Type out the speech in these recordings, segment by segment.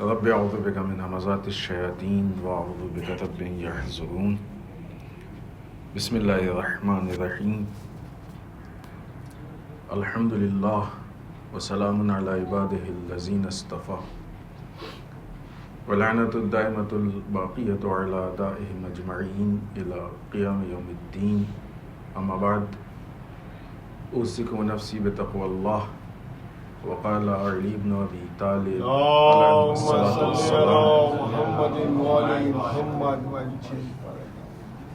رب اعوذ بک من همزات الشیاطین واعوذ بک رب ان یحضرون بسم اللہ الرحمن الرحیم الحمد للہ وسلام علی عباده الذین اصطفى ولعنۃ الدائمۃ الباقیۃ علی اعدائهم اجمعین الی قیام یوم الدین اما بعد اوصیکم ونفسی بتقوی اللہ وقال علی بن ابی طالب علیہ الصلوۃ والسلام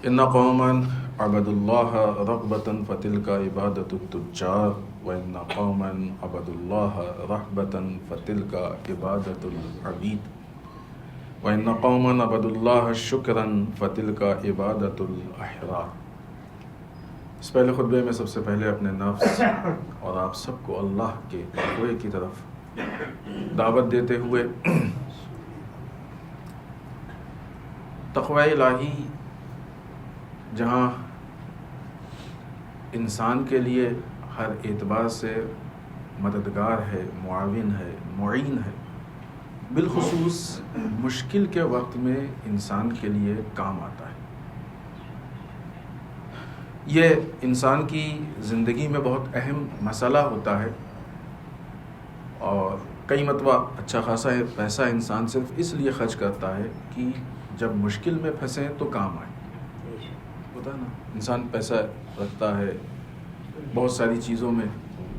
ان قوما عبدوا اللہ رغبۃ فتلک عبادۃ التجار وان قوما عبدوا اللہ رغبۃ فتلک عبادۃ العبید وان قوما عبدوا اللہ شکرا فتلک عبادۃ الاحرار۔ اس پہلے خطبے میں سب سے پہلے اپنے نفس اور آپ سب کو اللہ کے تقوی کی طرف دعوت دیتے ہوئے تقوی الہی جہاں انسان کے لیے ہر اعتبار سے مددگار ہے، معاون ہے، معین ہے، بالخصوص مشکل کے وقت میں انسان کے لیے کام آتا ہے۔ یہ انسان کی زندگی میں بہت اہم مسئلہ ہوتا ہے اور کئی مرتبہ اچھا خاصا پیسہ انسان صرف اس لیے خرچ کرتا ہے کہ جب مشکل میں پھنسے تو کام آئے۔ ہوتا ہے نا، انسان پیسہ رکھتا ہے بہت ساری چیزوں میں،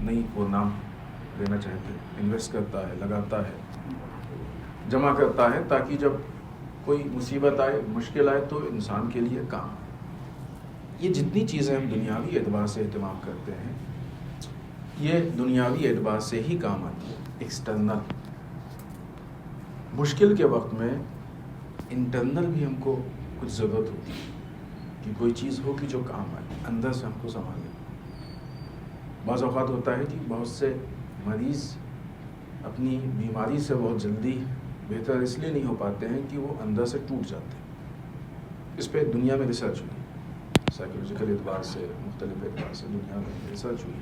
نہیں وہ نام لینا چاہتے، انویسٹ کرتا ہے، لگاتا ہے، جمع کرتا ہے تاکہ جب کوئی مصیبت آئے، مشکل آئے تو انسان کے لیے کام آئے۔ یہ جتنی چیزیں ہم دنیاوی اعتبار سے اہتمام کرتے ہیں یہ دنیاوی اعتبار سے ہی کام آتی ہے، ایکسٹرنل۔ مشکل کے وقت میں انٹرنل بھی ہم کو کچھ ضرورت ہوتی ہے کہ کوئی چیز ہو کہ جو کام آئے، اندر سے ہم کو سنبھالے۔ بعض اوقات ہوتا ہے کہ بہت سے مریض اپنی بیماری سے بہت جلدی بہتر اس لیے نہیں ہو پاتے ہیں کہ وہ اندر سے ٹوٹ جاتے ہیں۔ اس پہ دنیا میں ریسرچ ہوئی، سائیکولوجیکل اعتبار سے، مختلف اعتبار سے دنیا میں ریسرچ ہوئی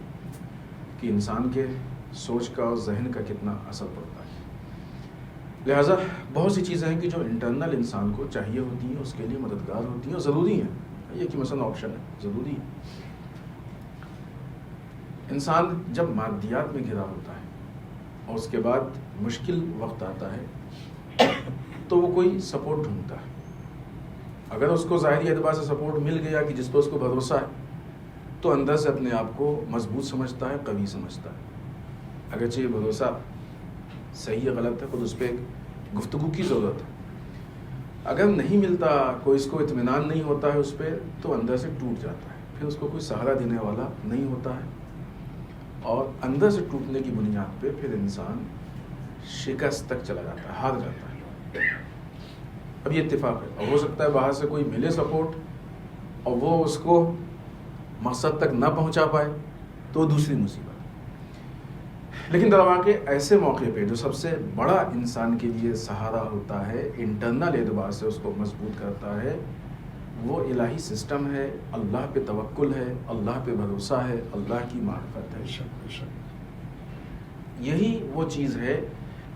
کہ انسان کے سوچ کا اور ذہن کا کتنا اثر پڑتا ہے۔ لہٰذا بہت سی چیزیں ہیں کہ جو انٹرنل انسان کو چاہیے ہوتی ہیں، اس کے لیے مددگار ہوتی ہیں اور ضروری ہیں۔ یہ کہ مثلا آپشن ہے، ضروری ہے۔ انسان جب مادیات میں گھرا ہوتا ہے اور اس کے بعد مشکل وقت آتا ہے تو وہ کوئی سپورٹ ڈھونڈتا ہے۔ اگر اس کو ظاہری اعتبار سے سپورٹ مل گیا کہ جس پہ اس کو بھروسہ ہے تو اندر سے اپنے آپ کو مضبوط سمجھتا ہے، قوی سمجھتا ہے۔ اگرچہ یہ بھروسہ صحیح یا غلط ہے، خود اس پہ ایک گفتگو کی ضرورت ہے۔ اگر نہیں ملتا، کوئی اس کو اطمینان نہیں ہوتا ہے اس پہ، تو اندر سے ٹوٹ جاتا ہے، پھر اس کو کوئی سہارا دینے والا نہیں ہوتا ہے، اور اندر سے ٹوٹنے کی بنیاد پہ پھر انسان شکست تک چلا جاتا ہے، ہار جاتا ہے۔ اب یہ اتفاق ہے، اور ہو سکتا ہے باہر سے کوئی ملے سپورٹ اور وہ اس کو مقصد تک نہ پہنچا پائے تو دوسری مصیبت۔ لیکن در واقع ایسے موقع پہ جو سب سے بڑا انسان کے لیے سہارا ہوتا ہے، انٹرنل اعتبار سے اس کو مضبوط کرتا ہے، وہ الہی سسٹم ہے، اللہ پہ توکل ہے، اللہ پہ بھروسہ ہے، اللہ کی معرفت ہے۔ یہی وہ چیز ہے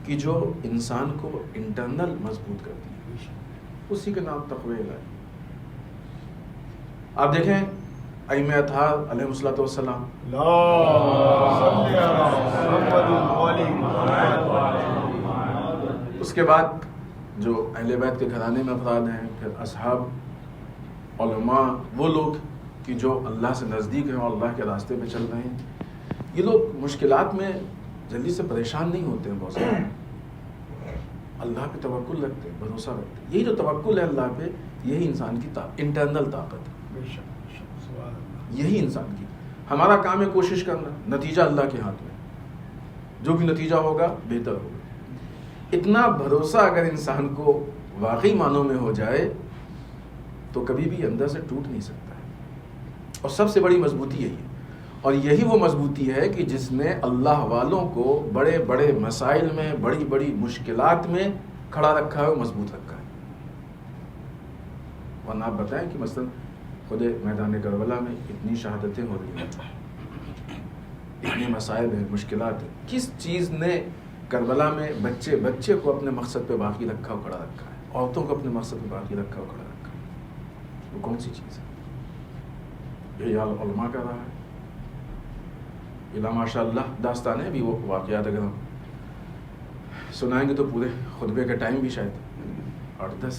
کہ جو انسان کو انٹرنل مضبوط کرتی ہے، اسی کے نام تقوی الہی۔ آپ دیکھیں ائمہ اطہار علیہ الصلوۃ والسلام، اس کے بعد جو اہل بیت کے گھرانے میں افراد ہیں، پھر اصحاب، علماء، وہ لوگ کہ جو اللہ سے نزدیک ہیں اور اللہ کے راستے پہ چل رہے ہیں، یہ لوگ مشکلات میں جلدی سے پریشان نہیں ہوتے ہیں۔ بہت سارے اللہ پہ توکل رکھتے ہیں، بھروسہ رکھتے ہیں۔ یہی جو توکل ہے اللہ پہ، یہی انسان کی انٹرنل طاقت ہے، یہی انسان کی۔ ہمارا کام ہے کوشش کرنا، نتیجہ اللہ کے ہاتھ میں، جو بھی نتیجہ ہوگا بہتر ہوگا۔ اتنا بھروسہ اگر انسان کو واقعی معنوں میں ہو جائے تو کبھی بھی اندر سے ٹوٹ نہیں سکتا ہے، اور سب سے بڑی مضبوطی یہی ہے۔ اور یہی وہ مضبوطی ہے کہ جس نے اللہ والوں کو بڑے بڑے مسائل میں، بڑی بڑی مشکلات میں کھڑا رکھا ہے، مضبوط رکھا ہے۔ ورنہ آپ بتائیں کہ مثلا خود میدان کربلا میں اتنی شہادتیں ہو رہی ہیں، اتنے مسائل ہیں، مشکلات ہیں، کس چیز نے کربلا میں بچے بچے کو اپنے مقصد پہ باقی رکھا کھڑا رکھا ہے، عورتوں کو اپنے مقصد پہ باقی رکھا کھڑا رکھا ہے، وہ کون سی چیز ہے؟ یہ حال علماء کا رہا ہے۔ یہ ماشاء اللہ داستان ہے، ابھی وہ واقعات اگر ہم سنائیں گے تو پورے خطبے کا ٹائم بھی شاید 8-10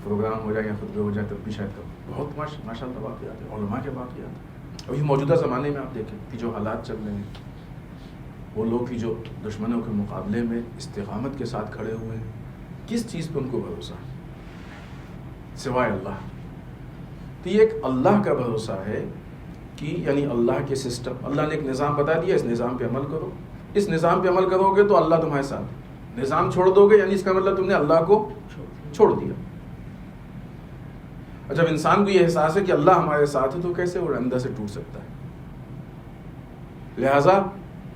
پروگرام ہو جائے یا خطبے ہو جائے تب بھی شاید بہت ماشاء اللہ واقعات ہیں، علماء کے واقعات۔ ابھی موجودہ زمانے میں آپ دیکھیں کہ جو حالات چل رہے ہیں، وہ لوگ کی جو دشمنوں کے مقابلے میں استقامت کے ساتھ کھڑے ہوئے ہیں، کس چیز پہ ان کو بھروسہ ہے سوائے اللہ؟ تو یہ ایک اللہ کا بھروسہ ہے کہ یعنی اللہ کے سسٹم، اللہ نے ایک نظام بتا دیا، اس نظام پہ عمل کرو، اس نظام پہ عمل کرو گے تو اللہ تمہارے ساتھ، نظام چھوڑ دو گے یعنی اس کا مطلب تم نے اللہ کو چھوڑ دیا۔ اور جب انسان کو یہ احساس ہے کہ اللہ ہمارے ساتھ ہے تو کیسے وہ اندر سے ٹوٹ سکتا ہے؟ لہذا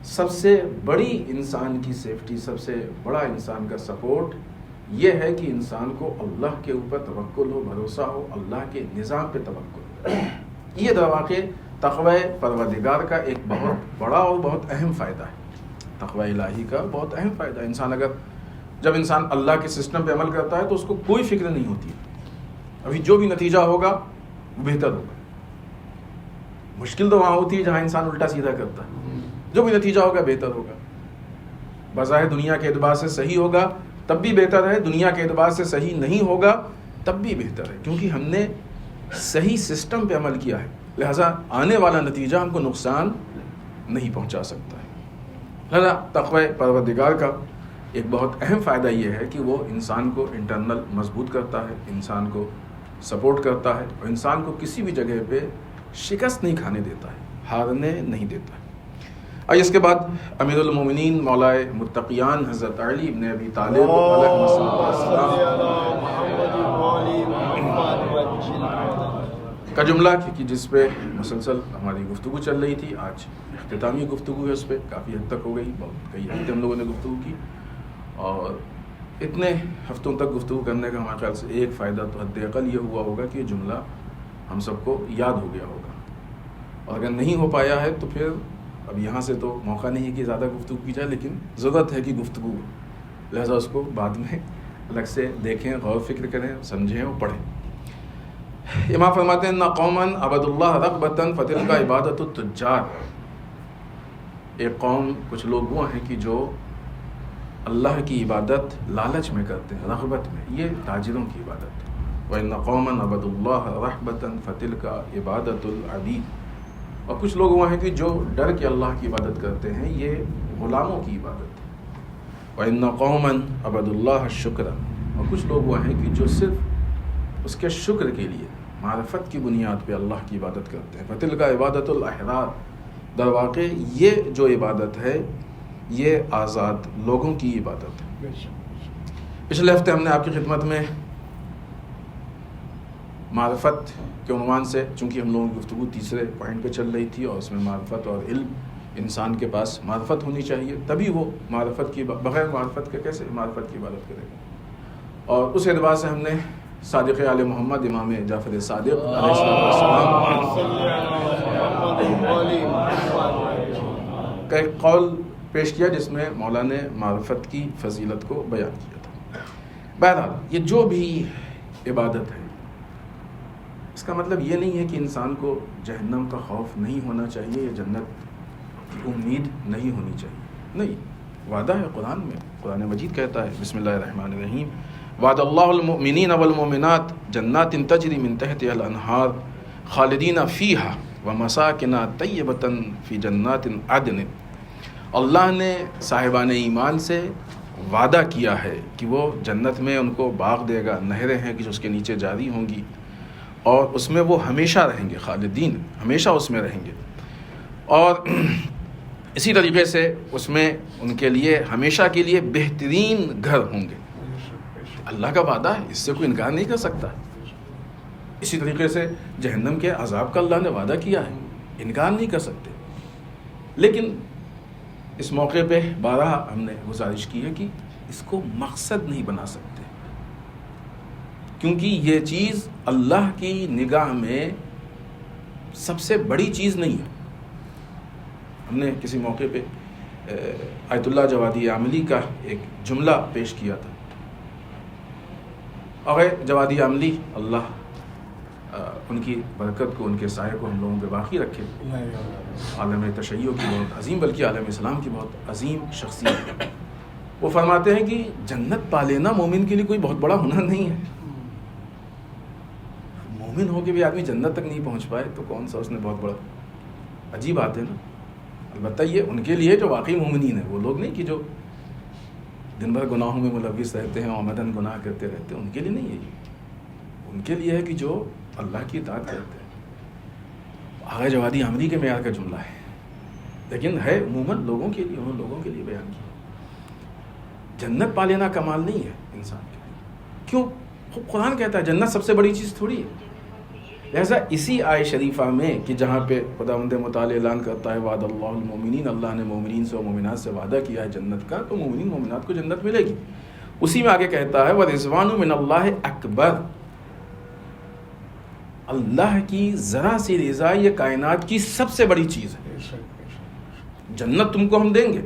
سب سے بڑی انسان کی سیفٹی، سب سے بڑا انسان کا سپورٹ یہ ہے کہ انسان کو اللہ کے اوپر توکل ہو، بھروسہ ہو، اللہ کے نظام پہ توکل ہو۔ یہ درواقع تقوی پروردگار کا ایک بہت بڑا اور بہت اہم فائدہ ہے، تقوی الہی کا بہت اہم فائدہ ہے۔ جب انسان اللہ کے سسٹم پہ عمل کرتا ہے تو اس کو کوئی فکر نہیں ہوتی، ابھی جو بھی نتیجہ ہوگا وہ بہتر ہوگا۔ مشکل تو وہاں ہوتی ہے جہاں انسان الٹا سیدھا کرتا ہے، جو بھی نتیجہ ہوگا بہتر ہوگا، بظاہر دنیا کے اعتبار سے صحیح ہوگا تب بھی بہتر ہے، دنیا کے اعتبار سے صحیح نہیں ہوگا تب بھی بہتر ہے، کیونکہ ہم نے صحیح سسٹم پہ عمل کیا ہے، لہذا آنے والا نتیجہ ہم کو نقصان نہیں پہنچا سکتا ہے۔ لہذا تقوی پروردگار کا ایک بہت اہم فائدہ یہ ہے کہ وہ انسان کو انٹرنل مضبوط کرتا ہے، انسان کو سپورٹ کرتا ہے، اور انسان کو کسی بھی جگہ پہ شکست نہیں کھانے دیتا ہے، ہارنے نہیں دیتا ہے۔ اور اس کے بعد امیر المومنین مولائے متقیان حضرت علی بن ابی طالب علیہ کا جملہ کہ جس پہ مسلسل ہماری گفتگو چل رہی تھی، آج اختتامی گفتگو ہے، اس پہ کافی حد تک ہو گئی، بہت کئی ہفتے ہم لوگوں نے گفتگو کی، اور اتنے ہفتوں تک گفتگو کرنے کا ہمارے خیال سے ایک فائدہ تو حد اقل یہ ہوا ہوگا کہ یہ جملہ ہم سب کو یاد ہو گیا ہوگا، اور اگر نہیں ہو پایا ہے تو پھر اب یہاں سے تو موقع نہیں ہے کہ زیادہ گفتگو کی جائے، لیکن ضرورت ہے کہ گفتگو، لہذا اس کو بعد میں الگ سے دیکھیں، غور فکر کریں، سمجھیں اور پڑھیں۔ امام فرماتے ہیں: نہ قومن عبد اللہ رغبتاً فتلک عبادت التجار، ایک قوم، کچھ لوگ وہ ہیں کہ جو اللہ کی عبادت لالچ میں کرتے ہیں، رغبت میں، یہ تاجروں کی عبادت ہے۔ وَإِنَّ قَوْمًا عَبَدُوا اللَّهَ رَحْبَةً فَتِلْكَ عِبَادَةُ الْعَبِيدِ، اور کچھ لوگ وہ ہیں کہ جو ڈر کے اللہ کی عبادت کرتے ہیں، یہ غلاموں کی عبادت ہے۔ وَإِنَّ قَوْمًا عَبَدُوا اللَّهَ الشُّكْرَ، اور کچھ لوگ وہ ہیں کہ جو صرف اس کے شکر کے لیے معرفت کی بنیاد پہ اللہ کی عبادت کرتے ہیں۔ فَتِلْكَ عِبَادَةُ الْأَحْرَارِ، در واقع یہ جو عبادت ہے یہ آزاد لوگوں کی عبادت ہے۔ پچھلے ہفتے ہم نے آپ کی خدمت میں معرفت کے عنوان سے، چونکہ ہم لوگوں کی گفتگو تیسرے پوائنٹ پہ چل رہی تھی، اور اس میں معرفت اور علم، انسان کے پاس معرفت ہونی چاہیے تبھی وہ معرفت کی، بغیر معرفت کے کیسے معرفت کی عبادت کرے گا۔ اور اس اعتبار سے ہم نے صادق آل محمد امام جعفر صادق علیہ السلام کا ایک قول پیش کیا جس میں مولا نے معرفت کی فضیلت کو بیان کیا تھا۔ بہرحال یہ جو بھی عبادت ہے، اس کا مطلب یہ نہیں ہے کہ انسان کو جہنم کا خوف نہیں ہونا چاہیے یا جنت کی امید نہیں ہونی چاہیے، نہیں، وعدہ ہے قرآن میں، قرآن مجید کہتا ہے، بسم اللہ الرحمن الرحیم، وعد اللہ المؤمنین والمؤمنات جنات تجری من تحتها الانہار خالدین فیہا ومساکن طیبۃ فی جنات عدن، اللہ نے صاحبان ایمان سے وعدہ کیا ہے کہ وہ جنت میں ان کو باغ دے گا، نہریں ہیں کہ جو اس کے نیچے جاری ہوں گی، اور اس میں وہ ہمیشہ رہیں گے، خالدین، ہمیشہ اس میں رہیں گے، اور اسی طریقے سے اس میں ان کے لیے ہمیشہ کے لیے بہترین گھر ہوں گے۔ اللہ کا وعدہ ہے، اس سے کوئی انکار نہیں کر سکتا۔ اسی طریقے سے جہنم کے عذاب کا اللہ نے وعدہ کیا ہے، انکار نہیں کر سکتے، لیکن اس موقع پہ بارہا ہم نے گزارش کی ہے کہ اس کو مقصد نہیں بنا سکتے، کیونکہ یہ چیز اللہ کی نگاہ میں سب سے بڑی چیز نہیں ہے۔ ہم نے کسی موقع پہ آیت اللہ جوادی عاملی کا ایک جملہ پیش کیا تھا. اور جوادی عاملی اللہ ان کی برکت کو، ان کے سائے کو ہم لوگوں پہ باقی رکھے. عالم تشیع کی بہت عظیم، بلکہ عالم اسلام کی بہت عظیم شخصیت. وہ فرماتے ہیں کہ جنت پا لینا مومن کے لیے کوئی بہت بڑا ہنر نہیں ہے. مومن ہو کے بھی آدمی جنت تک نہیں پہنچ پائے تو کون سا اس نے بہت بڑا. عجیب بات ہے نا. البتہ یہ ان کے لیے جو واقعی مومنین ہیں، وہ لوگ نہیں کہ جو دن بھر گناہوں میں ملوث رہتے ہیں، آمدن گناہ کرتے رہتے ہیں. ان کے لیے نہیں ہے یہ. ان کے لیے ہے کہ جو اللہ کی اطاعت کرتے ہیں. آغا جوادی عاملی کے معیار کا جملہ ہے، لیکن ہے عموماً لوگوں کے لیے، انہوں لوگوں کے لیے بیان کیا. جنت پا لینا کمال نہیں ہے انسان کے لیے. کیوں؟ قرآن کہتا ہے جنت سب سے بڑی چیز تھوڑی ہے. لہذا اسی آیت شریفہ میں کہ جہاں پہ خداوند متعال اعلان کرتا ہے وعد اللہ المومنین، اللہ نے مومنین سے اور مومنات سے وعدہ کیا ہے جنت کا، تو مومنین مومنات کو جنت ملے گی. اسی میں آگے کہتا ہے وَرِضْوَانُ مِنَ اللَّهِ اکبر، اللہ کی ذرا سی رضا یہ کائنات کی سب سے بڑی چیز ہے. جنت تم کو ہم دیں گے،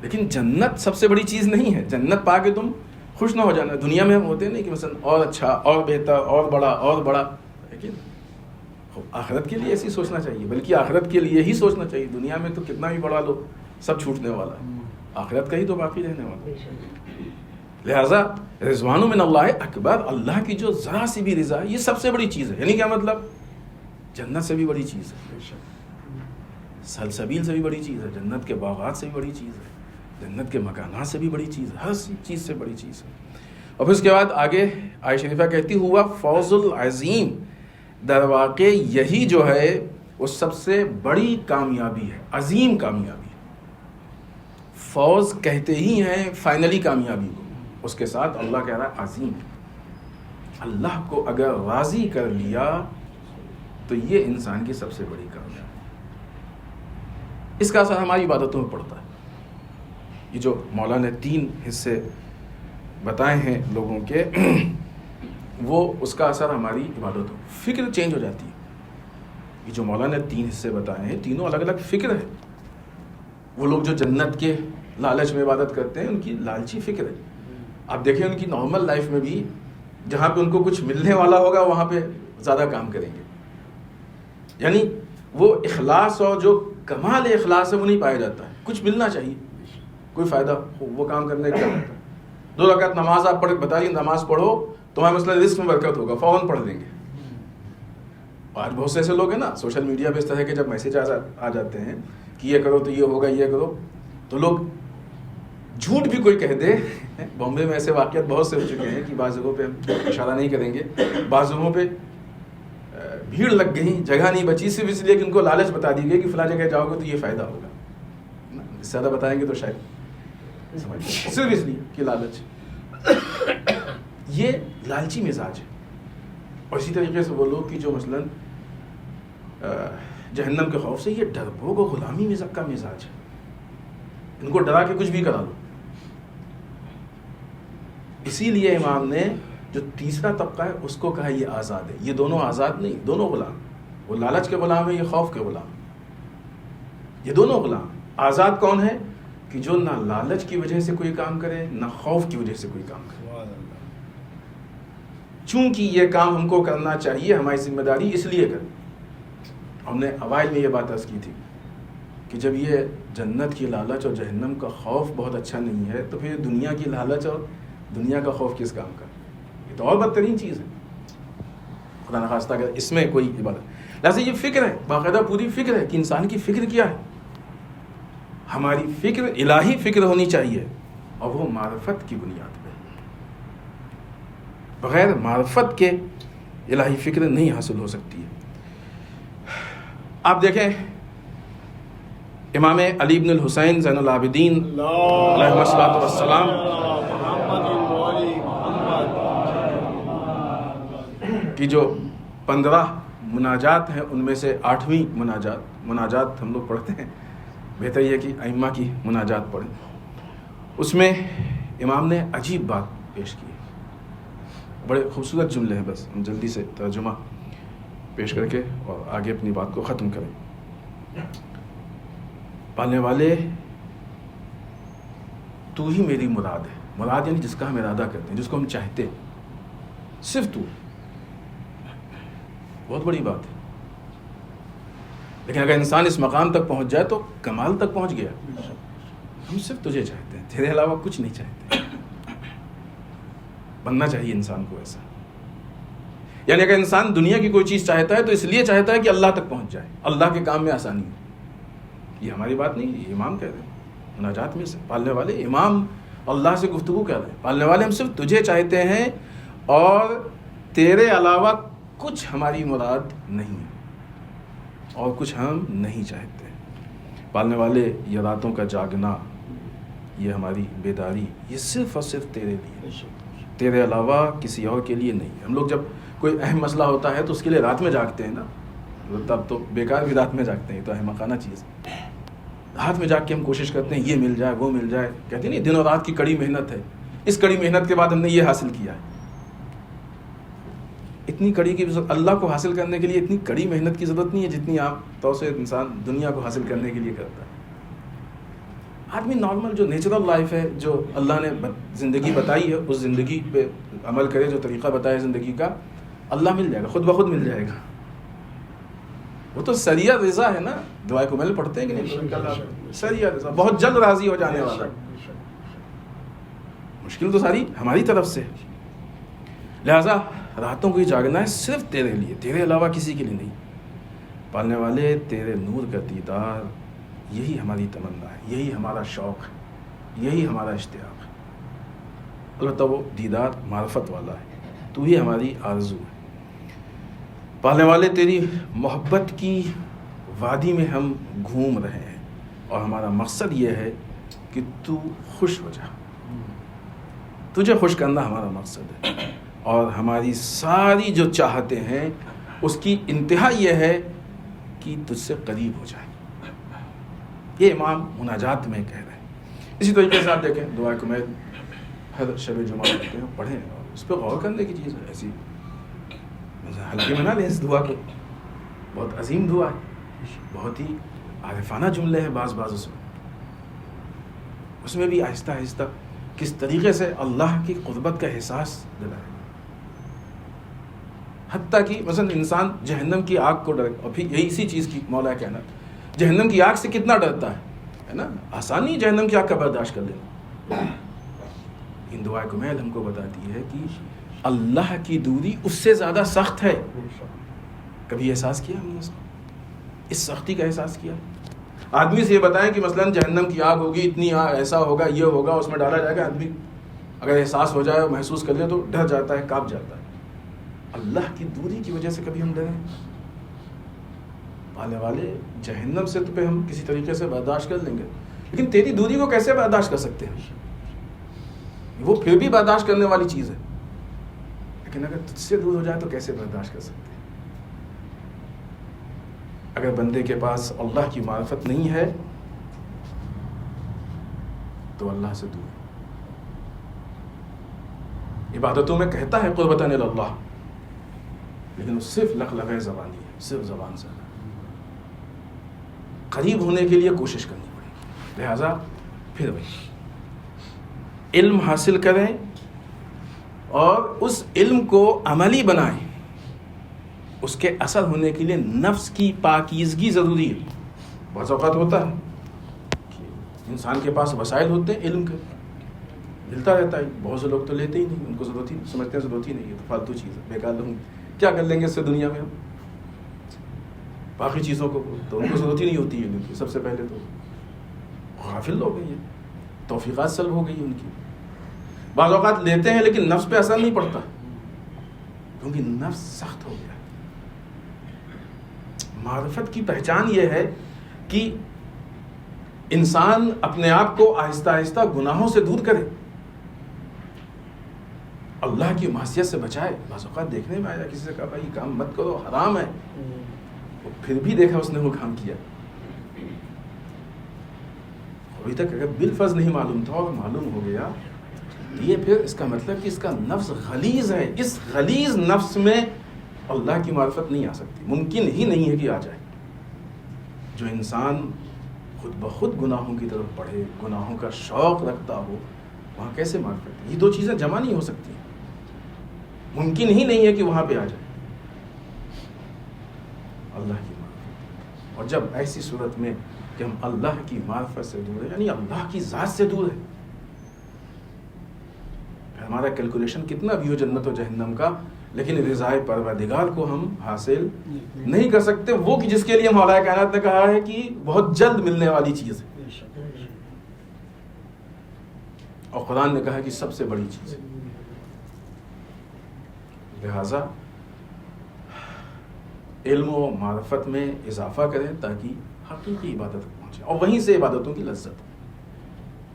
لیکن جنت سب سے بڑی چیز نہیں ہے. جنت پا کے تم خوش نہ ہو جانا. دنیا میں ہم ہوتے نہیں کہ مثلا اور اچھا، اور بہتر، اور بڑا، اور بڑا. لیکن آخرت کے لیے ایسی سوچنا چاہیے، بلکہ آخرت کے لیے ہی سوچنا چاہیے. دنیا میں تو کتنا بھی بڑا لو سب چھوٹنے والا ہے، آخرت کا ہی تو باقی رہنے والا. لہٰذا رضوان من اللہ اکبر، اللہ کی جو ذرا سی بھی رضا یہ سب سے بڑی چیز ہے. یعنی کیا مطلب؟ جنت سے بھی بڑی چیز ہے، سلسبیل سے بھی بڑی چیز ہے، جنت کے باغات سے بھی بڑی چیز ہے، جنت کے مکانات سے بھی بڑی چیز ہے، ہر چیز سے بڑی چیز ہے. اور پھر اس کے بعد آگے آیت شریفہ کہتی ہوا فوز العظیم، در واقع یہی جو ہے وہ سب سے بڑی کامیابی ہے، عظیم کامیابی ہے. فوز کہتے ہی ہیں فائنلی کامیابی کو، اس کے ساتھ اللہ کہہ رہا ہے عظیم. اللہ کو اگر راضی کر لیا تو یہ انسان کی سب سے بڑی کامیابی. اس کا اثر ہماری عبادتوں میں پڑتا ہے. یہ جو مولا نے 3 حصے بتائے ہیں لوگوں کے، وہ اس کا اثر ہماری عبادتوں، فکر چینج ہو جاتی ہے. یہ جو مولا نے 3 حصے بتائے ہیں، تینوں الگ الگ فکر ہے. وہ لوگ جو جنت کے لالچ میں عبادت کرتے ہیں، ان کی لالچی فکر ہے. آپ دیکھیں ان کی نارمل لائف میں بھی جہاں پہ ان کو کچھ ملنے والا ہوگا وہاں پہ زیادہ کام کریں گے. یعنی وہ اخلاص اور جو کمال اخلاص ہے وہ نہیں پایا جاتا ہے. کچھ ملنا چاہیے، کوئی فائدہ ہو وہ کام کرنے کا ہوتا ہے. 2 رکعت نماز آپ پڑھ بتائیے، نماز پڑھو تمہارا مسئلہ رزق میں برکت ہوگا، فوراً پڑھ دیں گے. آج بہت سے ایسے لوگ ہیں نا سوشل میڈیا پہ اس طرح کے جب میسج آ جاتے ہیں کہ یہ کرو تو یہ ہوگا، یہ کرو، تو لوگ جھوٹ بھی کوئی کہہ دے. بامبے میں ایسے واقعات بہت سے ہو چکے ہیں کہ بعض جگہوں پہ ہم اشارہ نہیں کریں گے، بعض جگہوں پہ بھیڑ لگ گئی، جگہ نہیں بچی، صرف اس لیے کہ ان کو لالچ بتا دی گئی کہ فلاں جگہ جاؤ گے تو یہ فائدہ ہوگا. اس سے زیادہ بتائیں گے تو شاید صرف اس لیے کہ لالچ. یہ لالچی مزاج ہے. اور اسی طریقے سے وہ لوگ کہ جو مثلاً جہنم کے خوف سے، یہ ڈرپوک و غلامی مزاج کا مزاج ہے. ان کو ڈرا کے کچھ بھی کرا لو. اسی لیے امام نے جو تیسرا طبقہ ہے اس کو کہا یہ آزاد ہے. یہ دونوں آزاد نہیں، دونوں غلام. وہ لالچ کے غلام ہے، یہ خوف کے غلام. یہ دونوں غلام. آزاد کون ہے؟ کہ جو نہ لالچ کی وجہ سے کوئی کام کرے، نہ خوف کی وجہ سے کوئی کام کرے. چونکہ یہ کام ہم کو کرنا چاہیے، ہماری ذمہ داری، اس لیے کریں. ہم نے اوائل میں یہ بات عرض کی تھی کہ جب یہ جنت کی لالچ اور جہنم کا خوف بہت اچھا نہیں ہے، تو پھر دنیا کی لالچ اور دنیا کا خوف کس کام کا؟ یہ تو اور بدترین چیز ہے. خدا نخواستہ اگر اس میں کوئی عبادت. لہٰذا یہ فکر ہے، باقاعدہ پوری فکر ہے کہ انسان کی فکر کیا ہے. ہماری فکر الہی فکر ہونی چاہیے، اور وہ معرفت کی بنیاد پہ. بغیر معرفت کے الہی فکر نہیں حاصل ہو سکتی ہے. آپ دیکھیں امام علی بن الحسین زین العابدین علیہ الصلوۃ والسلام کی جو 15 مناجات ہیں، ان میں سے 8ویں مناجات ہم لوگ پڑھتے ہیں. بہتر یہ کہ ائمہ کی مناجات پڑھیں. اس میں امام نے عجیب بات پیش کی. بڑے خوبصورت جملے ہیں، بس ہم جلدی سے ترجمہ پیش کر کے اور آگے اپنی بات کو ختم کریں. پالنے والے تو ہی میری مراد ہے. مراد یعنی جس کا ہم ارادہ کرتے ہیں, جس کو ہم چاہتے ہیں, صرف تو. بہت بڑی بات ہے. لیکن اگر انسان اس مقام تک پہنچ جائے تو کمال تک پہنچ گیا. ہم صرف تجھے چاہتے ہیں, تیرے علاوہ کچھ نہیں چاہتے. بننا چاہیے انسان کو ایسا. یعنی اگر انسان دنیا کی کوئی چیز چاہتا ہے تو اس لیے چاہتا ہے کہ اللہ تک پہنچ جائے, اللہ کے کام میں آسانی ہو. یہ ہماری بات نہیں, یہ امام کہہ رہے ہیں مناجات میں سے. پالنے والے امام اللہ سے گفتگو کر رہے ہیں. پالنے والے ہم صرف تجھے چاہتے ہیں اور تیرے علاوہ کچھ ہماری مراد نہیں ہے اور کچھ ہم نہیں چاہتے. پالنے والے یہ راتوں کا جاگنا, یہ ہماری بیداری, یہ صرف اور صرف تیرے لیے, تیرے علاوہ کسی اور کے لیے نہیں. ہم لوگ جب کوئی اہم مسئلہ ہوتا ہے تو اس کے لیے رات میں جاگتے ہیں نا, تب تو بیکار بھی رات میں جاگتے ہیں, تو احمقانہ چیز ہے. رات میں جاگ کے ہم کوشش کرتے ہیں یہ مل جائے وہ مل جائے. کہتے ہیں نہیں, دن اور رات کی کڑی محنت ہے. اس کڑی محنت کے بعد ہم نے یہ حاصل کیا ہے. اتنی کڑی کی اللہ کو حاصل کرنے کے لیے اتنی کڑی محنت کی ضرورت نہیں ہے جتنی عام طور سے انسان دنیا کو حاصل کرنے کے لیے کرتا ہے. آدمی نارمل جو نیچرل لائف ہے, جو اللہ نے زندگی بتائی ہے, اس زندگی پہ عمل کرے, جو طریقہ بتایا زندگی کا, اللہ مل جائے گا, خود بخود مل جائے گا. وہ تو سریع رضا ہے نا, دعائے کو مل پڑھتے ہیں کہ نہیں, سریع رضا, بہت جلد راضی ہو جانے والا. مشکل تو ساری ہماری طرف سے. لہذا راتوں کو ہی جاگنا ہے صرف تیرے لیے, تیرے علاوہ کسی کے لیے نہیں. پالنے والے تیرے نور کا دیدار, یہی ہماری تمنا ہے, یہی ہمارا شوق ہے, یہی ہمارا اشتیاق ہے. البتہ وہ دیدار معرفت والا ہے, تو ہی ہماری آرزو ہے. پالنے والے تیری محبت کی وادی میں ہم گھوم رہے ہیں اور ہمارا مقصد یہ ہے کہ تو خوش ہو جا. تجھے خوش کرنا ہمارا مقصد ہے, اور ہماری ساری جو چاہتے ہیں اس کی انتہا یہ ہے کہ تجھ سے قریب ہو جائے. یہ امام مناجات میں کہہ رہے ہیں. اسی طریقے سے آپ دیکھیں دعا کو میں ہر شب جمعہ پڑھتے ہیں, پڑھیں, اور اس پہ غور کرنے کی چیز ہے. ایسی ہلکے میں نہ لیں اس دعا کو, بہت عظیم دعا ہے, بہت ہی عارفانہ جملے ہیں بعض اس میں بھی آہستہ آہستہ کس طریقے سے اللہ کی قربت کا احساس دلائے. حتیٰ کہ مثلا انسان جہنم کی آگ کو ڈرے, اور پھر یہی اسی چیز کی مولا کہنا, جہنم کی آگ سے کتنا ڈرتا ہے نا. آسان نہیں جہنم کی آگ کا برداشت کر لینا. ان دعائیں کو میں ہم کو بتاتی ہے کہ اللہ کی دوری اس سے زیادہ سخت ہے. کبھی احساس کیا ہم نے اس سختی کا احساس کیا؟ آدمی سے یہ بتائیں کہ مثلا جہنم کی آگ ہوگی, اتنی ایسا ہوگا, یہ ہوگا, اس میں ڈالا جائے گا. آدمی اگر احساس ہو جائے, محسوس کر لے تو ڈر جاتا ہے, کانپ جاتا ہے. اللہ کی دوری کی وجہ سے کبھی ہم ڈریں؟ پالنے والے جہنم سے تو پہ ہم کسی طریقے سے برداشت کر لیں گے, لیکن تیری دوری کو کیسے برداشت کر سکتے ہیں؟ وہ پھر بھی برداشت کرنے والی چیز ہے, لیکن اگر تجھ سے دور ہو جائے تو کیسے برداشت کر سکتے ہیں؟ اگر بندے کے پاس اللہ کی معرفت نہیں ہے تو اللہ سے دور. عبادتوں میں کہتا ہے قربتاً اللہ, لیکن وہ صرف لغو زبانی ہے, صرف زبان سے. قریب ہونے کے لیے کوشش کرنی پڑے گی. لہذا پھر وہی علم حاصل کریں اور اس علم کو عملی بنائیں. اس کے اثر ہونے کے لیے نفس کی پاکیزگی ضروری ہے. بعض اوقات ہوتا ہے کہ انسان کے پاس وسائل ہوتے ہیں علم کے, ملتا رہتا ہے, بہت سے لوگ تو لیتے ہی نہیں, ان کو ضرورت ہی سمجھتے ہیں ضرورت ہی نہیں ہے, تو فالتو چیز ہے, بیکار لوگ کیا کر لیں گے اس سے دنیا میں. ہم باقی چیزوں کو تو ان کو ضرورت ہی نہیں ہوتی ہے ان کی. سب سے پہلے تو غافل لوگ ہیں, یہ توفیقات سلب ہو گئی ان کی. بعض اوقات لیتے ہیں لیکن نفس پہ اثر نہیں پڑتا, کیونکہ نفس سخت ہو گیا. معرفت کی پہچان یہ ہے کہ انسان اپنے آپ کو آہستہ آہستہ گناہوں سے دور کرے, اللہ کی معصیت سے بچائے. بعض اوقات دیکھنے میں آیا کسی سے کہا بھائی کام مت کرو, حرام ہے, پھر بھی دیکھا اس نے وہ کام کیا. ابھی تک اگر بالفرض نہیں معلوم تھا اور معلوم ہو گیا, یہ پھر اس کا مطلب کہ اس کا نفس غلیظ ہے. اس غلیظ نفس میں اللہ کی معرفت نہیں آ سکتی, ممکن ہی نہیں ہے کہ آ جائے. جو انسان خود بخود گناہوں کی طرف بڑھے، گناہوں کا شوق رکھتا ہو، وہاں کیسے معرفت؟ یہ دو چیزیں جمع نہیں ہو سکتی، ممکن ہی نہیں ہے کہ وہاں پہ آ جائے اللہ کی معرفت۔ اور جب ایسی صورت میں کہ ہم اللہ کی معرفت سے دور ہیں، یعنی اللہ کی ذات سے دور ہے، ہمارا کیلکولیشن کتنا بھی ہو جنت و جہنم کا، لیکن رضائے پروردگار کو ہم حاصل نہیں کر سکتے، وہ کہ جس کے لیے مولا کائنات نے کہا ہے کہ بہت جلد ملنے والی چیز ہے، اور قرآن نے کہا کہ سب سے بڑی چیز ہے۔ لہذا علم و معرفت میں اضافہ کریں تاکہ حقیقی عبادت پہنچے، اور وہیں سے عبادتوں کی لذت،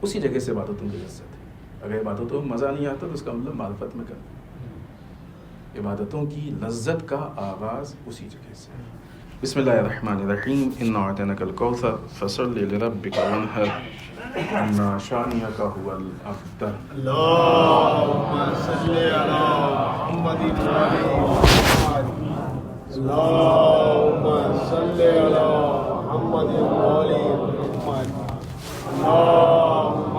اسی جگہ سے عبادتوں کی لذت ہے۔ اگر عبادتوں میں مزہ نہیں آتا تو اس کا مطلب معرفت میں کریں۔ عبادتوں کی لذت کا آغاز اسی جگہ سے۔ بسم اللہ الرحمن الرحیم، انا اعطیناک الکوثر فصل لربک وانحر ان شانئک هو الابتر۔ اللهم صل على محمد وعلى محمد، اللهم صل على محمد وعلى محمد، اللهم